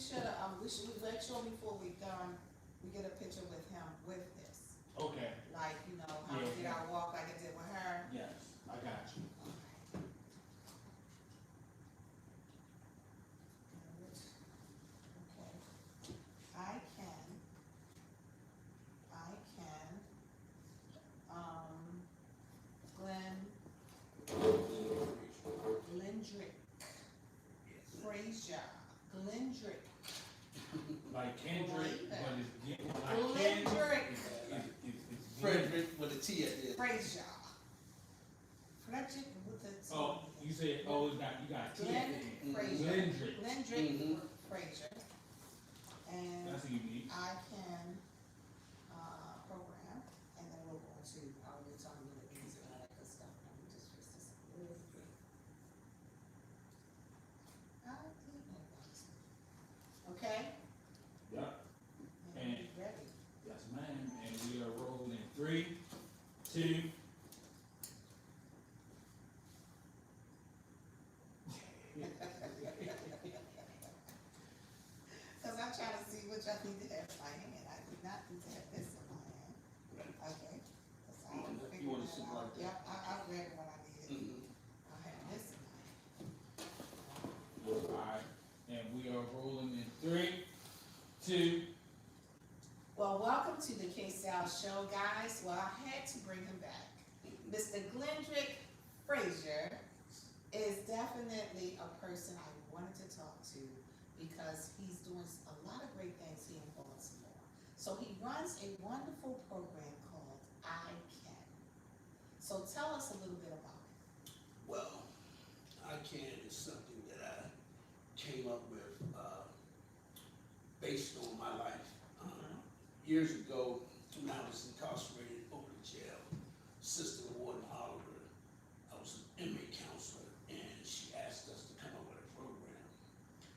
we let you know before we done, we get a picture with him with this. Okay, Like, you know, how we did our walk like I did with her. yes, I got you. Okay. I can, Glendrick, Frazier, Glendrick. Like Kendrick, but it's like Glendrick. it's Frederick with a T at the end. Frazier. Frederick with the T. Oh, you said, oh, you got T at the end. Frazier. Glendrick. Glendrick Frazier. And That's unique. I can, program, and then we'll go to, I'll be talking about the bees and all that good stuff. Let me just fix this up really quick. Okay? Yep, And be ready. yes, ma'am, and we are rolling in 3, 2. Cause I'm trying to see which I need to have in my hand. I do not need to have this in my hand. Okay. 'Cause I You figured want that something out. like that? Yep, I read what I needed. I have this in my hand. Alright, and we are rolling in 3, 2. Well, welcome to the KSALShow, guys. Well, I had to bring him back. Mr. Glendrick Frazier is definitely a person I wanted to talk to because he's doing a lot of great things here in Baltimore. So he runs a wonderful program called I Can. So tell us a little bit about it. Well, ICANN is something that I came up with based on my life. Years ago, when I was incarcerated over in jail, Sister Warden Oliver, I was an inmate counselor, and she asked us to come up with a program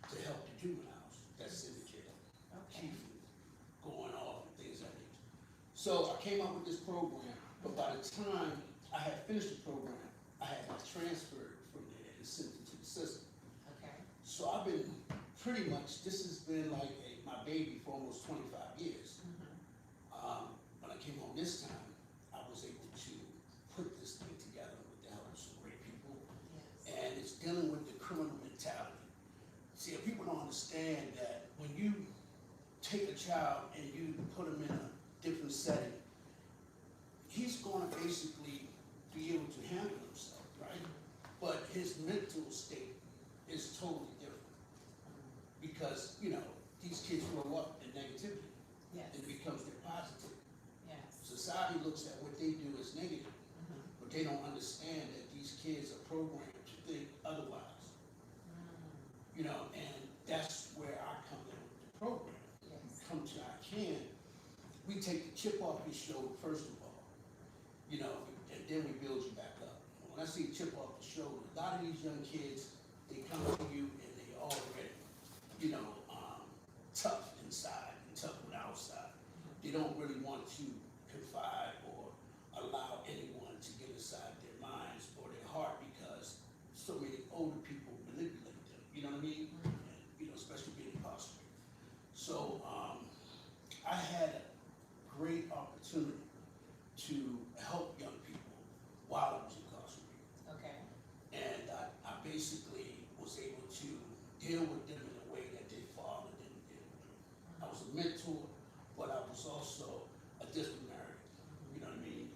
to help the juveniles that's in the jail. Okay. Chief going off and things like that. So I came up with this program, but by the time I had finished the program, I had transferred from there and sent it to the system. Okay. So I've been pretty much, this has been like my baby for almost 25 years. When I came home this time, I was able to put this thing together with the help of some great people. Yes. And it's dealing with the criminal mentality. See, if people don't understand that when you take a child and you put him in a different setting, he's going to basically be able to handle himself, right? But his mental state is totally different because, you know, these kids grow up in negativity. Yes. It becomes their positive. Yes. Society looks at what they do as negative, but they don't understand that these kids are programmed to think otherwise. You know, and that's where I come in with the program. Yes. Come to ICANN, we take the chip off your shoulder first of all, you know, and then we build you back up. When I say chip off the shoulder, a lot of these young kids, they come to you and they already, you know, tough inside and tough on the outside. They don't really want to confide or allow anyone to get inside their minds or their heart because so many older people manipulate them. You know what I mean? And, you know, especially being incarcerated. So I had a great opportunity to help young people while I was incarcerated. Okay. And I basically was able to deal with them in a way that their father didn't deal with them. I was a mentor, but I was also a disciplinarian. You know what I mean?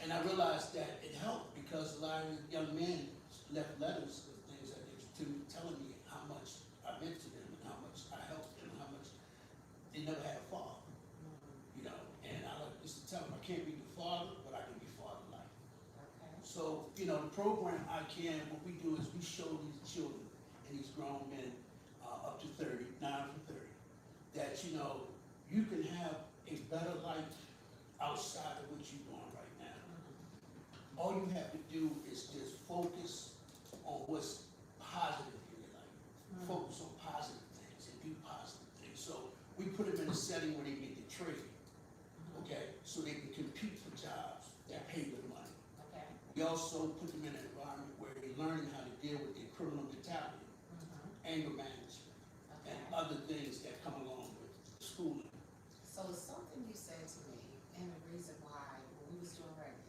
And I realized that it helped because a lot of young men left letters of things that they to me, telling me how much I meant to them and how much I helped them, how much they never had a father. You know, and I used to tell them I can't be the father, but I can be father-like. Okay. So, you know, the program ICANN, what we do is we show these children and these grown men up to 30, 9 to 30, that, you know, you can have a better life outside of what you're doing right now. All you have to do is just focus on what's positive in your life. Focus on positive things and do positive things. So we put them in a setting where they get the trade, okay? So they can compete for jobs that pay good money. Okay. We also put them in an environment where they're learning how to deal with their criminal mentality, anger management, and other things that come along with schooling. So something you said to me, and the reason why, when we was doing radio,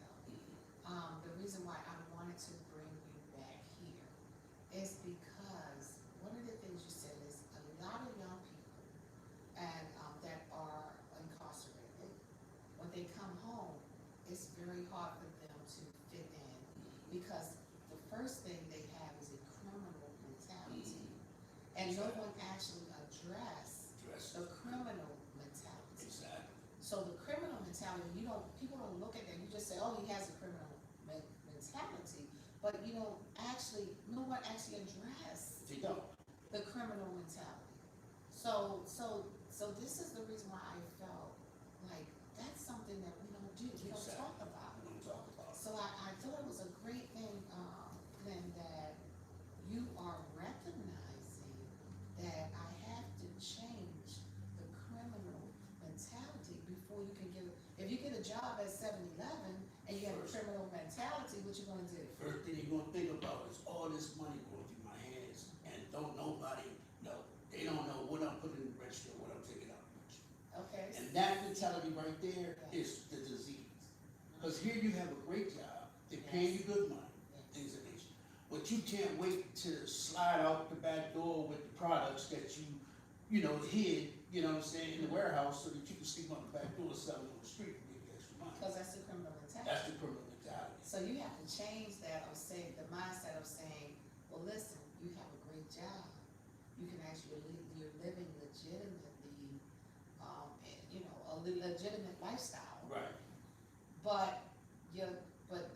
the reason why I wanted to bring you back here is because one of the things you said is a lot of young people and that are incarcerated, when they come home, it's very hard for them to fit in because the first thing they have is a criminal mentality, and no one actually address the criminal mentality. Exactly. So the criminal mentality, people don't look at that. You just say, oh, he has a criminal mentality, but no one actually address They don't. the criminal mentality. So this is the reason why I felt like that's something that we don't do. We don't Exactly. talk about. We don't talk about. So I thought it was a great thing, Glenn, that you are recognizing that I have to change the criminal mentality before you can if you get a job at 7-Eleven and you have a criminal mentality, what you gonna do? First thing you're gonna think about is all this money going through my hands, and don't nobody know. They don't know what I'm putting in the register, what I'm taking out of the register. Okay. And that mentality right there is the disease. Because here you have a great job, they're paying you good money, things of nature. But you can't wait to slide out the back door with the products that you hid, in the warehouse so that you can sleep on the back door and sell them on the street and get extra money. Because that's the criminal mentality. That's the criminal mentality. So you have to change that or say the mindset of saying, well, listen, you have a great job. You can actually you're living legitimately, a legitimate lifestyle. Right. But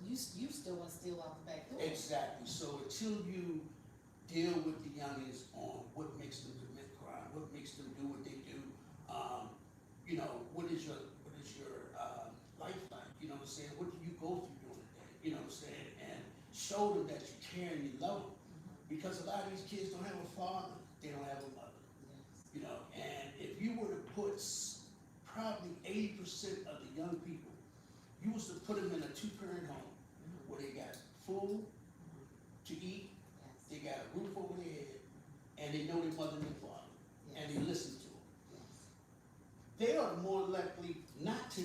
you still want to steal out the back door. Exactly. So until you deal with the youngins on what makes them commit crime, what makes them do what they do, what is your life like? You know what I'm saying? What do you go through during the day? You know what I'm saying? And show them that you care and you love them. Because a lot of these kids don't have a father, they don't have a mother. Yes. And if you were to put probably 80% of the young people, you was to put them in a 2-parent home where they got food to eat, Yes. they got a roof over their head, and they know their mother and their father, and they listen to them. Yes. They are more likely not to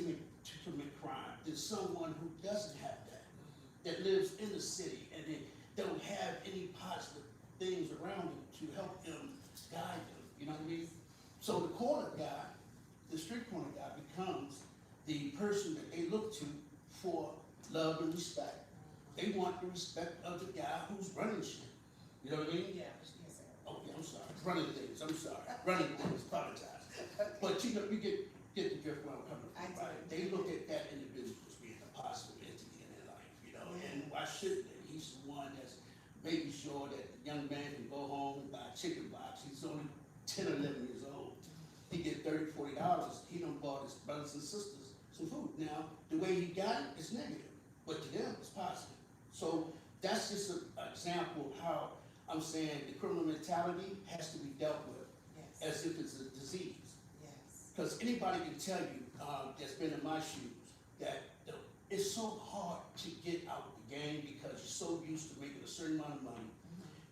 commit crime than someone who doesn't have that lives in the city and they don't have any positive things around them to help them, guide them, you know what I mean? So the corner guy, the street corner guy becomes the person that they look to for love and respect. They want the respect of the guy who's running shit. You know what I mean? Yeah, but you can't say that. Okay, I'm sorry. Running things, apologize. But you get the drift where I'm coming from, I do. right? They look at that individual as being a positive entity in their life, and why shouldn't they? He's the one that's making sure that the young man can go home and buy a chicken box. He's only 10 or 11 years old. He get $30, $40. He done bought his brothers and sisters some food. Now, the way he got it is negative, but to them it's positive. So that's just an example of how I'm saying the criminal mentality has to be dealt with Yes. as if it's a disease. Yes. Because anybody can tell you that's been in my shoes that it's so hard to get out the game because you're so used to making a certain amount of money.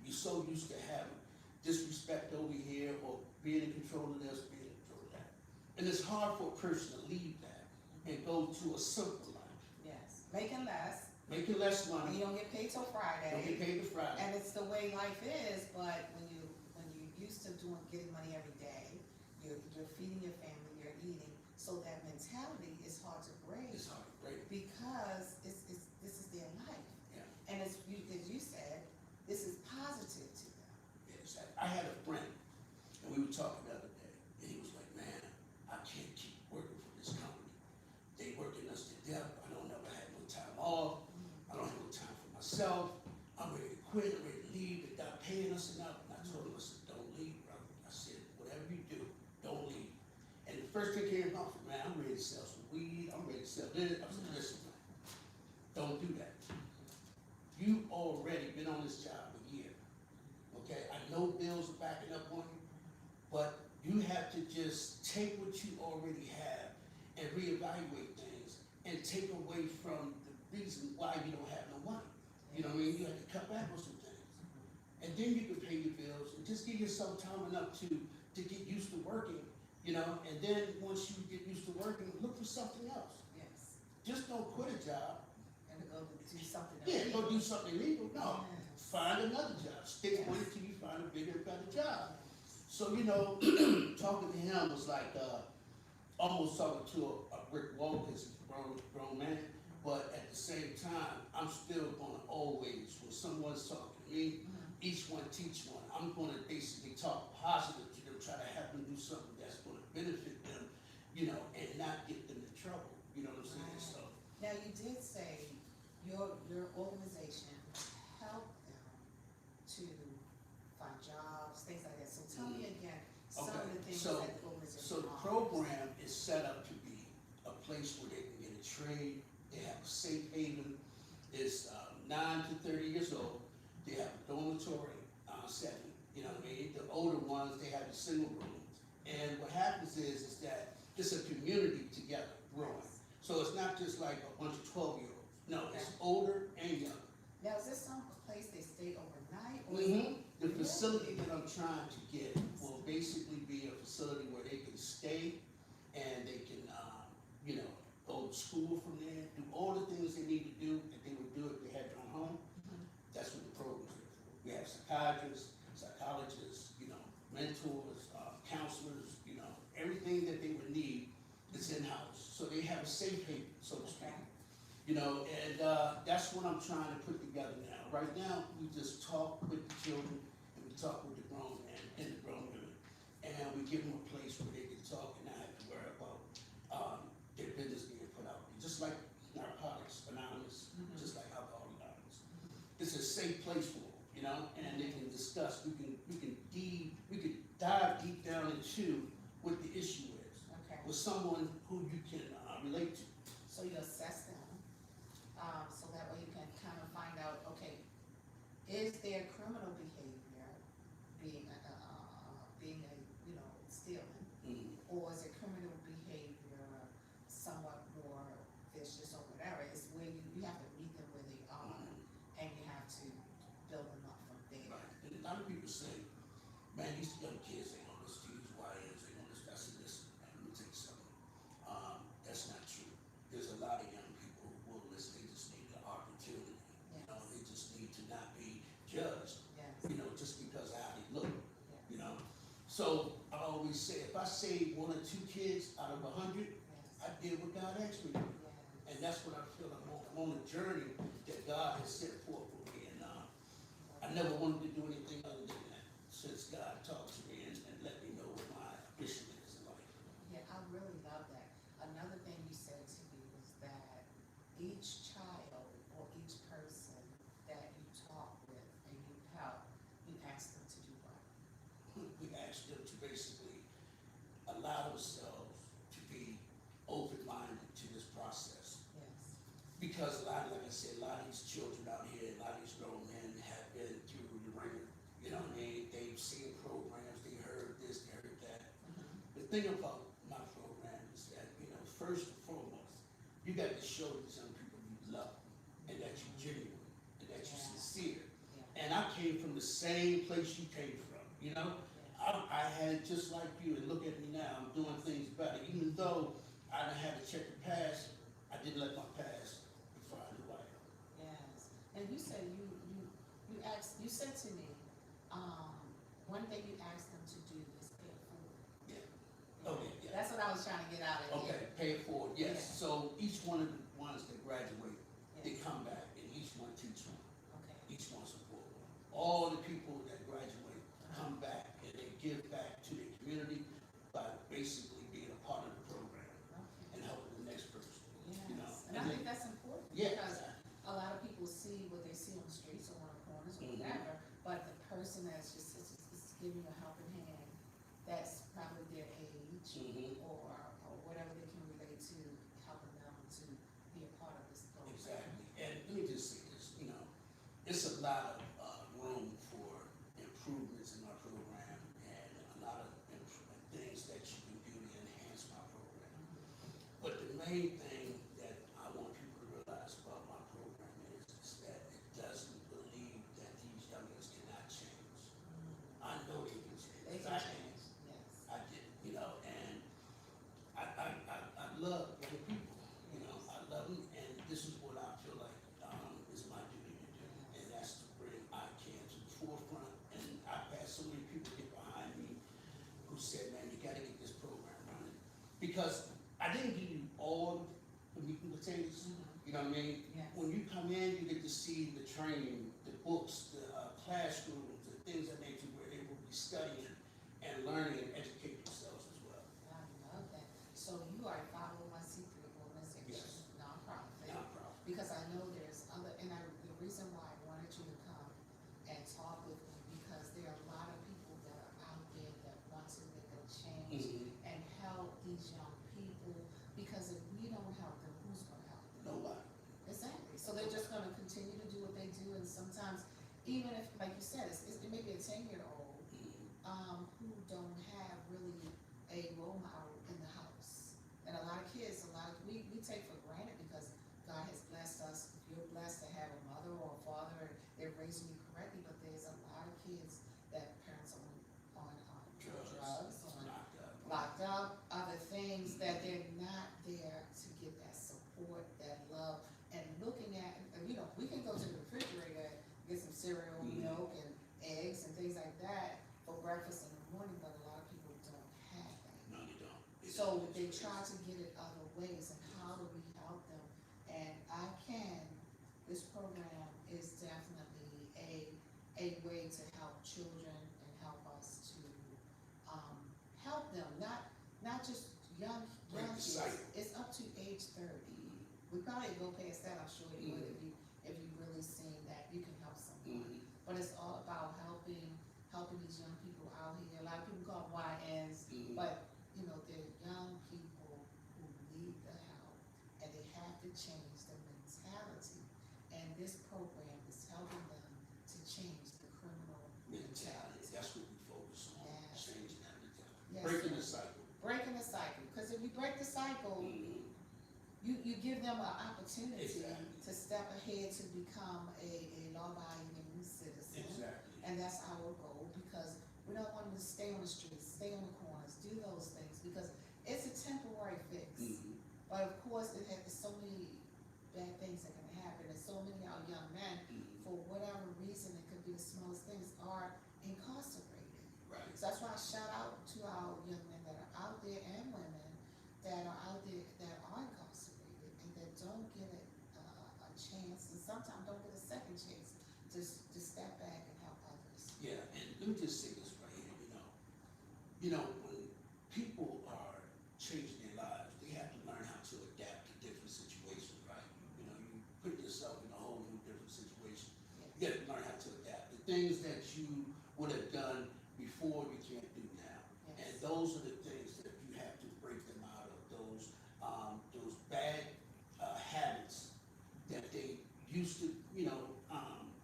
You're so used to having disrespect over here or being in control of this, being in control of that. And it's hard for a person to leave that and go to a simple life. Yes. Making less. Making less And money, you don't get paid till Friday. don't get paid to Friday. And it's the way life is, but when you're used to getting money every day, you're feeding your family, you're eating, so that mentality is hard to break It's hard to break. because this is their life. Yeah. And as you said, this is positive to them. Exactly. I had a friend, and we were talking the other day, and he was like, man, I can't keep working for this company. They working us to death. I don't never have no time off. I don't have no time for myself. I'm ready to quit. I'm ready to leave. They're not paying us enough. And I told him, I said, don't leave, bro. I said, whatever you do, don't leave. And the first thing came out from, man, I'm ready to sell some weed. I'm ready to sell this. I said, listen, man, don't do that. You already been on this job a year. Okay, I know bills are backing up on you, but you have to just take what you already have and reevaluate things and take away from the reason why you don't have no money. You know what I mean? You have to cut back on some things. and then you can pay your bills and just give yourself time enough to get used to working, you know, and then once you get used to working, look for something else. Yes. Just don't quit a job. And to go do something else. Yeah, go do something illegal. No, Yes. find another job. Stick with it till you find a bigger and better job. So, you know, talking to him was like almost talking to a brick wall because he's a grown man. But at the same time, I'm still gonna always, when someone's talking to me, each one teach one. I'm gonna basically talk positive to them, try to have them do something that's gonna benefit them, you know, and not get them in trouble. You know what I'm saying? Right. So, Now, you did say your organization helped them to find jobs, things like that. So tell me again, some of the things so- that the organization so the offers. program is set up to be a place where they can get a trade. They have a safe haven. It's 9 to 30 years old. They have a dormitory setting. You know what I mean? The older ones, they have the single rooms. And what happens is that it's a community together growing. So it's not just like a bunch of 12-year-olds. No, it's older and younger. Now, is this some place they stay overnight? Or The facility that I'm trying to get will basically be a facility where they can stay and they can, you know, go to school from there, do all the things they need to do that they would do if they had their own home. That's what the program's there for. We have psychiatrists, psychologists, you know, mentors, counselors, you know, everything that they would need is in-house. So they have a safe haven, so to speak. You know, and that's what I'm trying to put together now. Right now, we just talk with the children and we talk with the grown men and the grown women. And we give them a place where they can talk and not have to worry about their business being put out. Just like Narcotics Anonymous, just like Alcohol Anonymous. It's a safe place for them, you know, and they can discuss. We can dive deep down into what the issue is Okay. with someone who you can relate to. So you assess them, so that way you can kind of find out, okay, is their criminal behavior being a, you know, stealing? Or is it criminal behavior somewhat more vicious or whatever? It's where you have to meet them where they are, and you have to build them up from there. Right. And a lot of people say, man, these young kids ain't on this, these YNs ain't on this. I said, listen, man, let me tell you something. That's not true. There's a lot of young people who will listen, they just need the opportunity. You know, they just need to not be judged, Yes, you know, just because of how they look, yes, you know. So I always say, if I save 1 or 2 kids out of 100, I yes, did what God asked me to do. yes. And that's what I feel I'm on a journey that God has set forth for me. And I never wanted to do anything other than that since God talked to me and let me know what my mission is in life. Yeah, I really love that. Another thing you said to me was that each child or each person that you talk with and you help, you ask them to do what? We asked them to basically allow themselves to be open-minded to this process. Yes, Because a lot, like I said, a lot of these children out here, a lot of these grown men have been through the ringer. You know what I mean? They've seen programs, they heard this, they heard that. The thing about my program is that, you know, first and foremost, you got to show these young people you love them and that you're genuine and that you're sincere. yeah, And I came from the same place you came from, you know? I had just like you, and look at me now, I'm doing things better. Even though I done had to check the past, I didn't let my past define who I am. yes. And you said you said to me, one thing you asked them to do is pay it forward. Yeah. Okay, yeah. That's what I was trying to get out of here. Okay, pay it forward, yes. Yeah. So each one of the ones that graduate, they Yes. come back and each one teach one, Okay, each one support one. All the people that graduate come back and they give back to their community by basically being a part of the program okay. and helping the next person, you know? Yes, and I think that's important, Yeah, because a lot of people see what they see on the streets or on the corners or whatever, but the person that's just is giving a helping hand, that's probably their age or whatever they can relate to, helping them to be a part of this program. Exactly, and let me just say this, you know, it's a lot of room for improvements in our program and a lot of things that you can do to enhance my program. But the main thing that I want people to realize about my program is that it doesn't believe that these youngins cannot change. because I didn't give you all the meat and potatoes, you know what I mean? Yes. When you come in, you get to see the training, the books, the classrooms, the things that nature where they will be studying and learning and educating themselves as well. I love that. So you are a 501c3 organization, Yes. nonprofit. Nonprofit. Because I know there's other, the reason why I wanted you to come and talk with me, because there are a lot of people that are out there that want to make a change and help these young people, because if we don't help them, who's gonna help them? Nobody. Exactly. So they're just gonna continue to do what they do, and sometimes, even if, like you said, it may be a 10-year-old, who don't have really a role model in the house. And a lot of kids, we take for granted because God has blessed us. You're blessed to have a mother or a father, and they're raising you correctly, but there's a lot of kids that parents are on drugs, on locked up, other things that they're not there to get that support, that love, and looking at, we can go to the refrigerator, get some cereal, milk, and eggs, and things like that for breakfast in the morning, but a lot of people don't have that. No, they don't. So they try to get it other ways, and how do we help them? And this program is definitely a way to help children and help us to, help them, not just young Break the kids. cycle. It's up to age 30. We probably go past that, I'm sure you would, if you really seen that you can help someone. But it's all about helping these young people out here. A lot of people call them YNs, but they're young people who need the help, and they have to change their mentality. And this program is helping them to change the criminal mentality. That's what we focus on, Yes. changing that mentality. Yes, Breaking sir. the cycle. Breaking the cycle, because if you break the cycle, you give them an opportunity Exactly. to step ahead to become a law-abiding citizen. Exactly. And that's our goal, because we don't want them to stay on the streets, stay on the corners, do those things, because it's a temporary fix. But of course, it has so many bad things that can happen, and so many of our young men, for whatever reason, it could be the smallest things, are incarcerated. Right. So that's why I shout out to our young men that are out there, and women that are out there that are incarcerated and that don't get a chance, and sometimes don't get a second chance to step back and help others. Yeah, and let me just say this right here, when people are changing their lives, they have to learn how to adapt to different situations, right? You put yourself in a whole new different situation. You have to learn how to adapt. The things that you would have done before, you can't do now. Yes. And those are the things that you have to break them out of, those bad habits that they used to,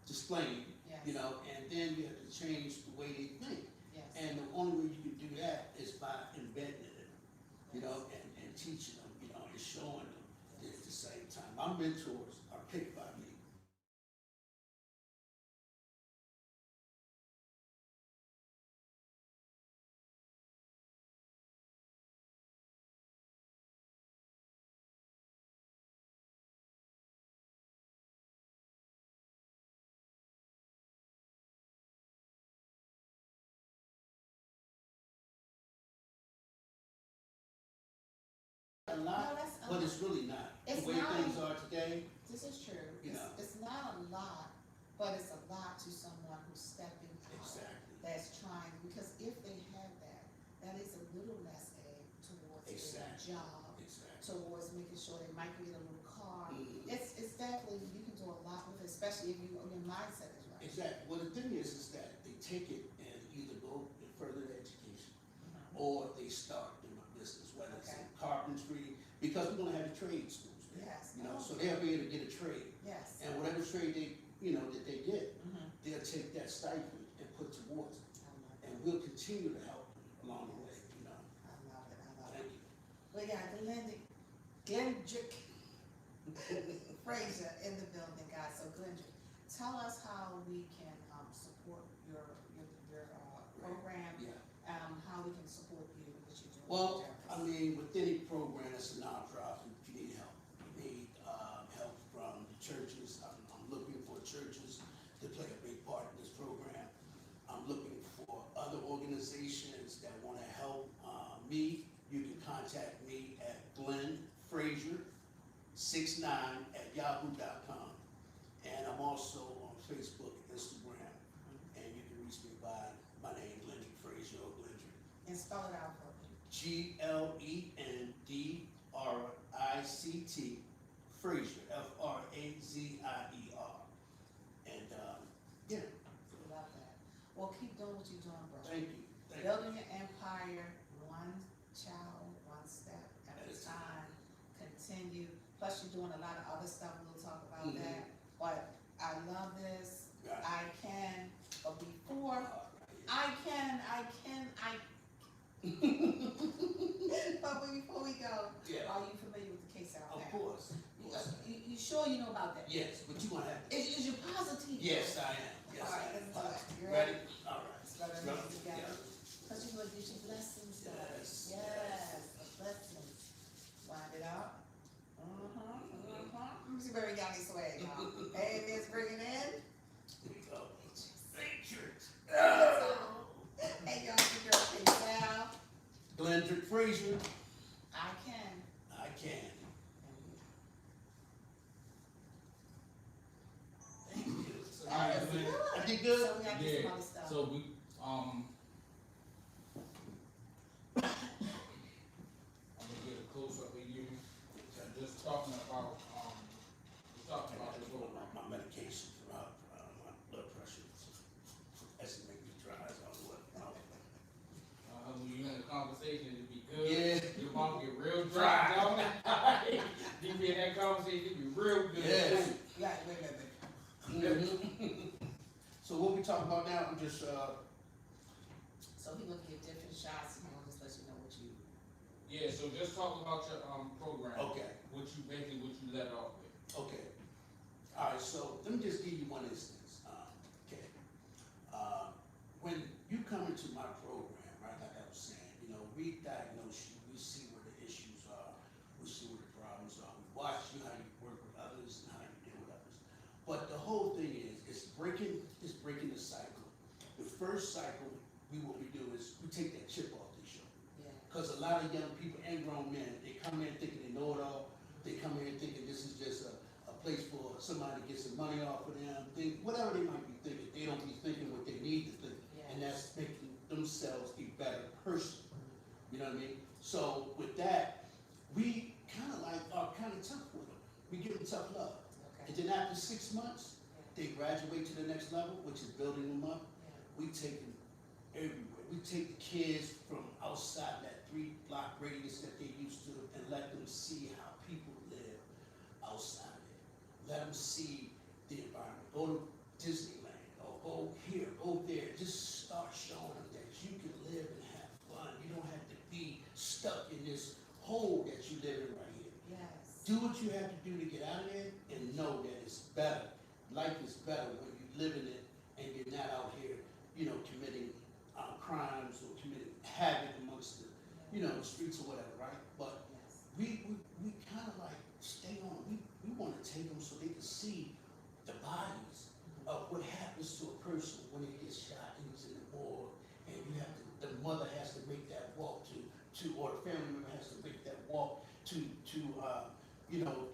displaying, Yes. and then you have to change the way they think. Yes. And the only way you can do that is by embedding it, and teaching them, and showing them at the same time. My mentors are picked by me. A lot, No, that's, but it's really not. it's The way not. things are today, This is true. You know. It's not a lot, but it's a lot to someone who's stepping out. exactly, That's trying, because if they have that is a little less aid towards Exactly. their job, exactly. towards making sure they might get a little car. It's definitely, you can do a lot with it, especially if your mindset is right. Exactly. Well, the thing is that they take it and either go and further their education, or they start doing a business, whether it's in carpentry, because we're gonna have the trade schools there. Yes. So they'll be able to get a trade, Yes. and whatever trade they, that they get, Mhm. they'll take that stipend and put towards it, I love it. and we'll continue to help them along the way. I love it. Thank you. We got Glendrick Frazier in the building, guys. So Glendrick, tell us how we can support your program. Yeah. How we can support you and what you're doing. Well, I mean, with any program that's a nonprofit, you need help. You need help from the churches. I'm looking for churches to play a big part in this program. I'm looking for other organizations that want to help me. You can contact me 69@yahoo.com. And I'm also on Facebook, Instagram, and you can reach me by my name, Glendrick Frazier or Glendrick. And spell it out for me. GLENDRICT Frazier, FRAZIER. And yeah, We love that. Well, keep doing what you're doing, bro. thank you. Thank you. Building your empire, one child, one step at a That's time. Continue. Plus, you're doing a lot of other stuff. We'll talk about Mhm. that. But I love this. Right. I can. But before All right. I can. But before we go, Yeah. are you familiar with the KSAL Of app? course. You sure you know about that? Yes, but you're gonna have to. Is you positive? Yes, I am. Yes, All I right, am. let's do it. You Ready? ready? All right. Let's go to Ready? the together. Yeah. Because you're going to get your blessings, guys. Yes, Yes, the blessings. Wind it up. Let me see where we got this swag, y'all. Hey, Miss, bring it in. Here we go. Matrix. Hey, y'all, it's your girl, KSAL. Glendrick Frazier. I can. I can. Thank you. So, That was man, good. I did good? So we got to get some other stuff. So we, I'm gonna get a close up of you, just talking about, we're talking about this whole, My medication for my blood pressure. That's to make me dry as I was. when you in a conversation, it'd be good. Yeah. Your mom get real dry, don't it? You be in that conversation, it'd be real good. Yes. Yeah, wait. So what we talking about now, I'm just, So he gonna give different shots, and he'll just let you know what you. Yeah, so just talk about your, program. okay, What you let off with. okay. All right, so let me just give you one instance, okay. When you come into my program, right, like I was saying, you know, we diagnose you, we see where the issues are, we see where the problems are, we watch you, how you work with others and how you deal with others. But the whole thing is, it's breaking the cycle. The first cycle, what we do is, we take that chip off their shoulder. Yeah. Because a lot of young people and grown men, they come in thinking they know it all. They come in thinking this is just a place for somebody to get some money off of them. Whatever they might be thinking, they don't be thinking what they need to think. Yeah. And that's making themselves a better person. You know what I mean? So with that, we kind of are kind of tough with them. We give them tough love. Okay. And then after 6 months, they graduate to the next level, which is building them up. We take them everywhere. We take the kids from outside that 3-block radius that they're used to and let them see how people live outside of it. Let them see the environment. Go to Disneyland or go here, go there. Just start showing them that you can live and have fun. You don't have to be stuck in this hole that you live in right here. Yes. Do what you have to do to get out of it and know that it's better. Life is better when you live in it and you're not out here, you know, committing crimes or committing havoc amongst the, you know, the streets or whatever, right? But Yes. we kind of like stay on. We want to take them so they can see the bodies of what happens to a person when he gets shot and he's in the morgue, and you have to, the mother has to make that walk or the family member has to make that walk to you know,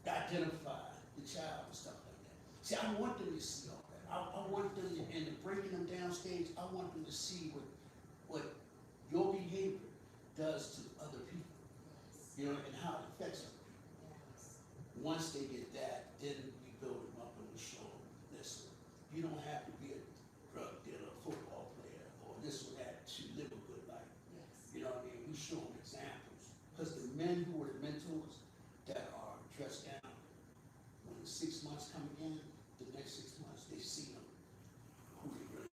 identify the child and stuff like that. See, I want them to see all that. I want them to, and breaking them down stage, I want them to see what your behavior does to other people, Yes. you know, and how it affects other people. Yes. Once they get that, then we build them up and we show them, listen, you don't have to be a drug dealer, football player, or this or that to live a good life. Yes. You know what I mean? We show them examples. Because the men who are the mentors that are dressed down, when the 6 months come again, the next 6 months, they see them who they really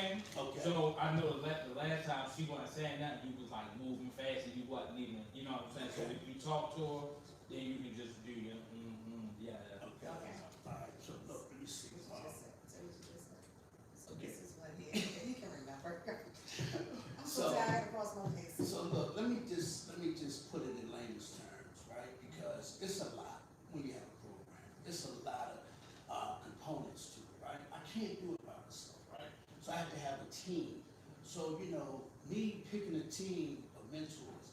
thing. Okay. So I know the last time she wasn't saying nothing, you was like moving fast and you wasn't even, you know what I'm saying? So Okay. if you talk to her, then you can just do your, yeah. Okay. Okay. Alright, so look, let me see. What you just said, so what you just said. So Okay. this is what he can remember. I'm So- so tired across my face. So look, let me just put it in layman's terms, right? Because it's a lot when you have a program. It's a lot of components to it, right? I can't do it by myself, right? So I have to have a team. So, you know, me picking a team of mentors,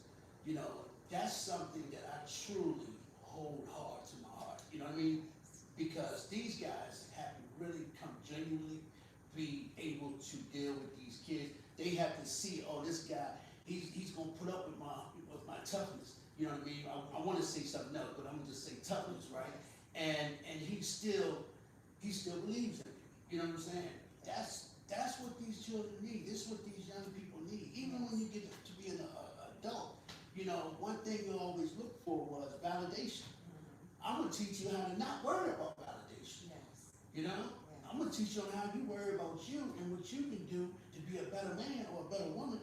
you know, that's something that I truly hold hard to my heart. You know what I mean? Because these guys have to really come genuinely be able to deal with these kids. They have to see, oh, this guy, he's gonna put up with my toughness. You know what I mean? I want to say something else, but I'm gonna just say toughness, right? And he still believes in me. You know what I'm saying? That's what these children need. This is what these young people need. Even when you get to be an adult, you know, one thing you always look for was validation. I'm gonna teach you how to not worry about validation. Yes. You know? I'm gonna teach you on how you worry about you and what you can do to be a better man or a better woman.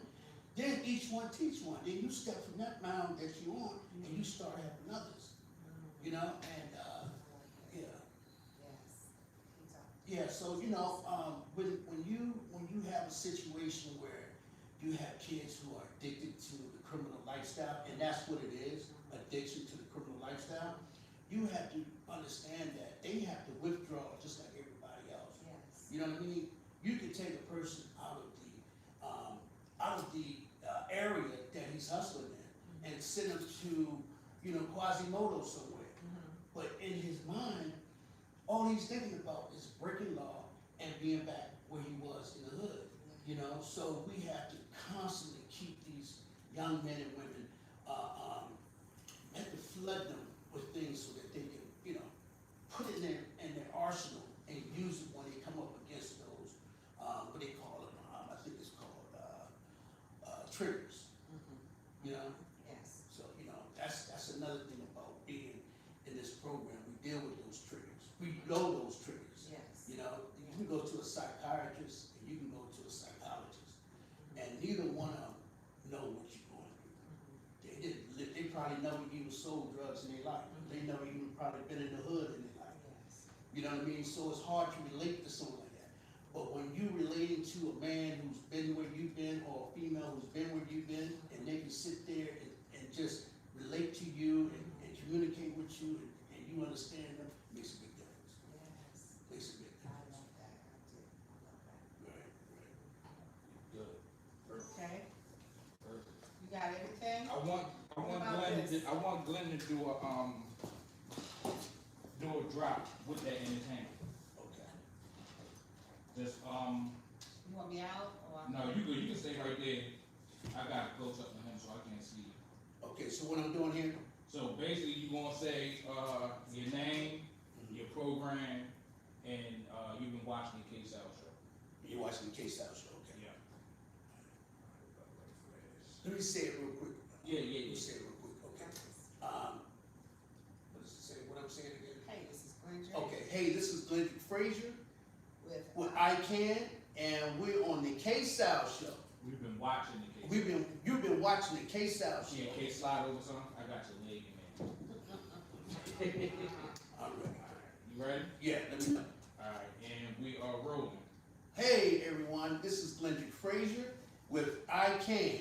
Then each one teach one. Then you step from that mound that you're on and you start helping others. You know, and yeah. Yes. Keep talking. Yeah, so you know, when you have a situation where you have kids who are addicted to the criminal lifestyle, and that's what it is, addiction to the criminal lifestyle, you have to understand that they have to withdraw just like everybody else. Yes. You know what I mean? You can take a person out of the area that he's hustling in and send him to, you know, Quasimodo somewhere. But in his mind, all he's thinking about is breaking law and being back where he was in the hood. You know, so we have to constantly keep these young men and women, have to flood them with things so that they can, you know, put it in their arsenal and use it when they come up against those, what they call them, I think it's called, triggers. You know? Yes. So, you know, that's another thing about being in this program. We deal with those triggers. We know those triggers. Yes. You know, you can go to a psychiatrist and you can go to a psychologist, and neither one of them know what you're going through. They probably never even sold drugs in their life. They never even probably been in the hood in their life. Yes. You know what I mean? So it's hard to relate to someone like that. But when you relating to a man who's been where you've been, or a female who's been where you've been, and they can sit there and just relate to you and communicate with you, and you understand them, makes a big difference. Yes. Makes a big I difference. love that. I do. I love that. Right. Good. Perfect. Okay. Perfect. You got everything? I want about Glenn to do a drop with that entertainment. Okay. Just You want me out or? no, you can stay right there. I got close up to him so I can't see you. Okay, so what I'm doing here, So basically, you gonna say your name, your program, and you've been watching the KSAL show. you're watching the KSALShow, okay? Yeah. Let me say it real quick. Yeah. Let me say it real quick, okay? What does it say, what I'm saying again? Hey, this is Glenn Drake. Okay, hey, this is Glenn Frazier With. with I Can, and we're on the KSAL show. We've been watching the KSAL. You've been watching the KSAL show. Yeah, can you slide over some? I got your leg in there. I'm ready. You ready? Yeah, let me know. Alright, and we are rolling. Hey everyone, this is Glenn Frazier with I Can,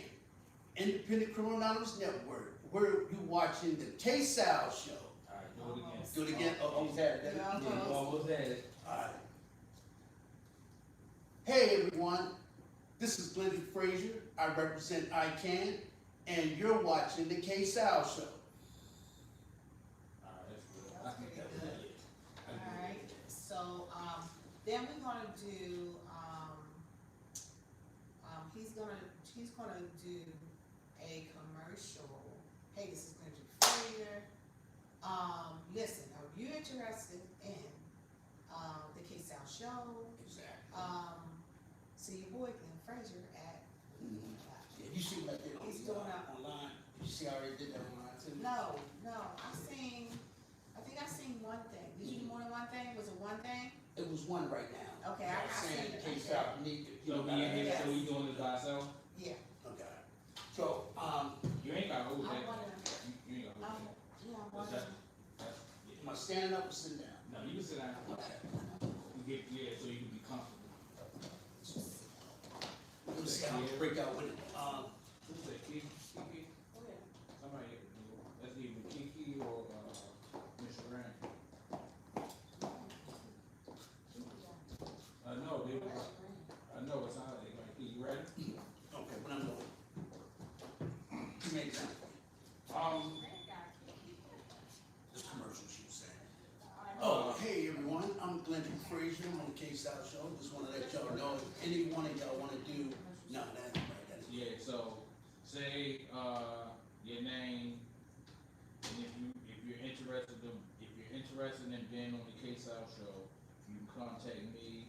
Independent Criminal Anonymous Network. You watching the KSAL show. Alright, do it again. Do it again. Oh, that. Yeah, almost had it. Alright. Hey everyone, this is Glenn Frazier. I represent I Can, and you're watching the KSAL show. Alright, that's good. That was I think that pretty was good. it. Alright, so, then we're gonna do, he's gonna do a commercial. Hey, this is Glenn Frazier. Listen, are you interested in, the KSAL show? Exactly. See your boy Glenn Frazier at, Yeah, you see like that He's doing that. online. You see I already did that online too? no, I think I seen one thing. Did you do more than one thing? Was it one thing? It was one right now. Okay, I'm I see saying it. in case out need to, you So know. we in here, Yes. so we doing this by ourselves? Yeah. Okay. So, You ain't gotta hold I'm that. wondering. You ain't gotta hold that. Yeah, I'm That's wondering. am I standing up or sitting down? No, you can sit down. Okay. You get, yeah, so you can be comfortable. Let me see how I'm gonna break out with it. Who's that, Kiki? Kiki? Somebody, that's either Kiki or, Miss Rand. No, they, no, it's not, they like, you ready? Okay, when I'm going. Give me an example. This commercial she was saying. Oh, hey everyone, I'm Glenn Frazier, I'm on the KSALShow. Just wanna let y'all know if any one of y'all wanna do, no, that ain't right, that ain't. Yeah, so, say, your name, and if you're interested in being on the KSAL show, you can contact me,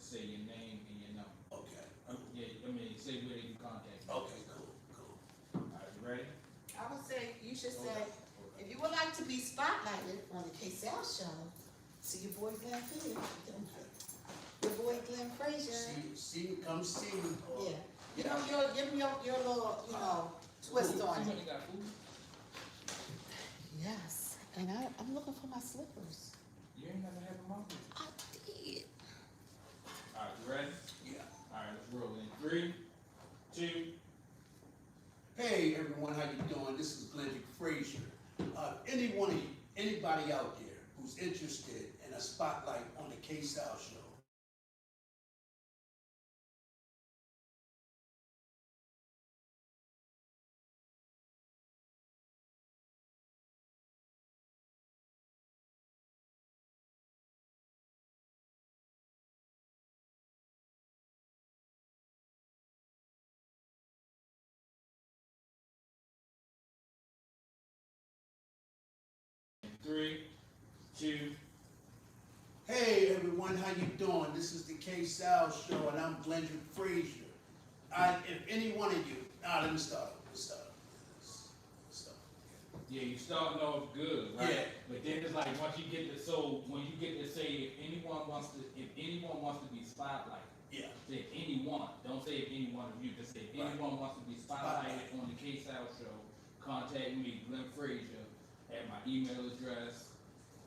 say your name and your number. Okay, Yeah, I mean, say where you contact me. okay, cool. Alright, you ready? I would say, you should say, if you would like to be spotlighted on the KSAL show, see your boy Glenn Frazier. Your boy Glenn Frazier. Come see me. Or- Yeah. Give him your little, twist on it. Somebody got food? Yes, and I'm looking for my slippers. You ain't never had them on? I did. Alright, you ready? Yeah. Alright, let's roll in 3, 2, Hey everyone, how you doing? This is Glenn Frazier. Anybody out there who's interested in a spotlight on the KSAL show, in 3, 2, hey everyone, how you doing? This is the KSAL show, and I'm Glenn Frazier. If any one of you, let me start. yeah, you starting off good, right? Yeah. But then it's like once you get to when you get to say if anyone wants to be spotlighted, Yeah. say anyone, don't say if any one of you, just say if Right. anyone wants to be spotlighted on the KSAL show, contact me, Glenn Frazier, at my email address,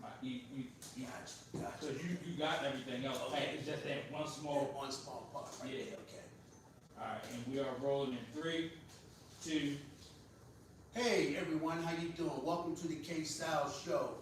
Gotcha. so you got everything else. Okay. It's just that one One small part right Yeah. there, okay. Alright, and we are rolling in 3, 2, Hey everyone, how you doing? Welcome to the KSAL show.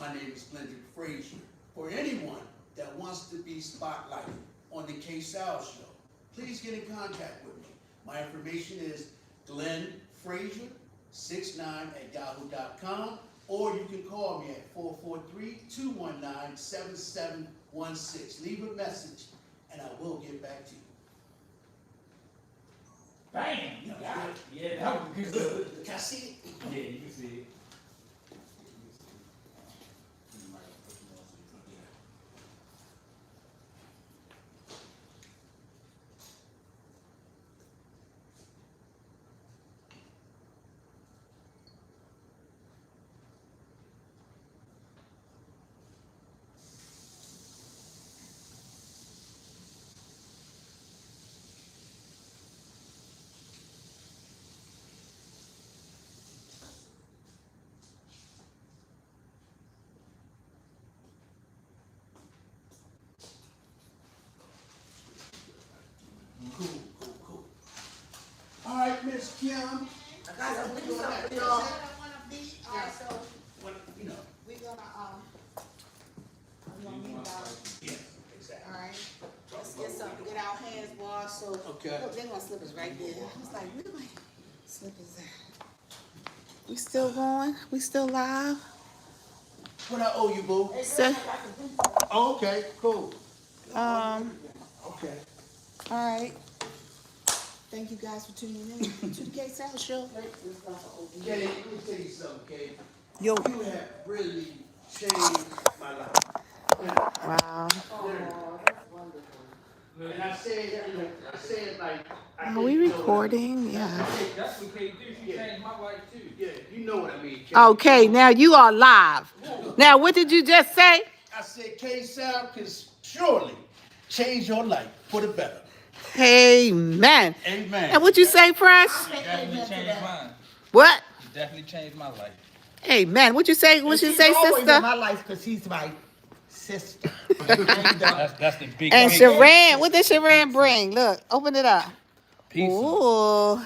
My name is Glenn Frazier. For anyone that wants to be spotlighted on the KSAL show, please get in contact with me. My information is glennfrazier69@yahoo.com, or you can call me at 443-219-7716. Leave a message and I will get back to you. bam! You got it. Yeah, that was good. Can I see it? Yeah, you can see it. Cool. All right, Miss Kim. I wanna be, alright, so What, we're gonna meet about, yeah, exactly. alright? Let's get our hands washed, so. Okay. Look, they want slippers right there. I was like, where my slippers at? We still going? We still live? What I owe you, boo? So, Oh, okay, cool. Okay. alright. Thank you guys for tuning in to the KSAL show. Kenny, let me tell you something, Kay. Yo. You have really changed my life. Wow. And I say it like. Are we recording? Yeah. That's what Kay did. She changed my life too. Yeah, you know what I mean, Kay. Okay, now you are live. Now, what did you just say? I said KSAL surely change your life for the better. Amen. Amen. And what you say, Fresh? Definitely changed mine. What? Definitely changed my life. Amen. What you say? What you say, always in sister? my life because she's my sister. That's the big And thing. Sharon, what did Sharon bring? Look, open it up. Pizza. Ooh.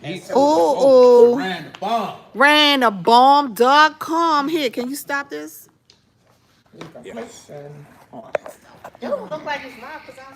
Pizza. Ooh. Ran the bomb. Ranabomb.com. Here, can you stop this? It don't look like it's mine because I'm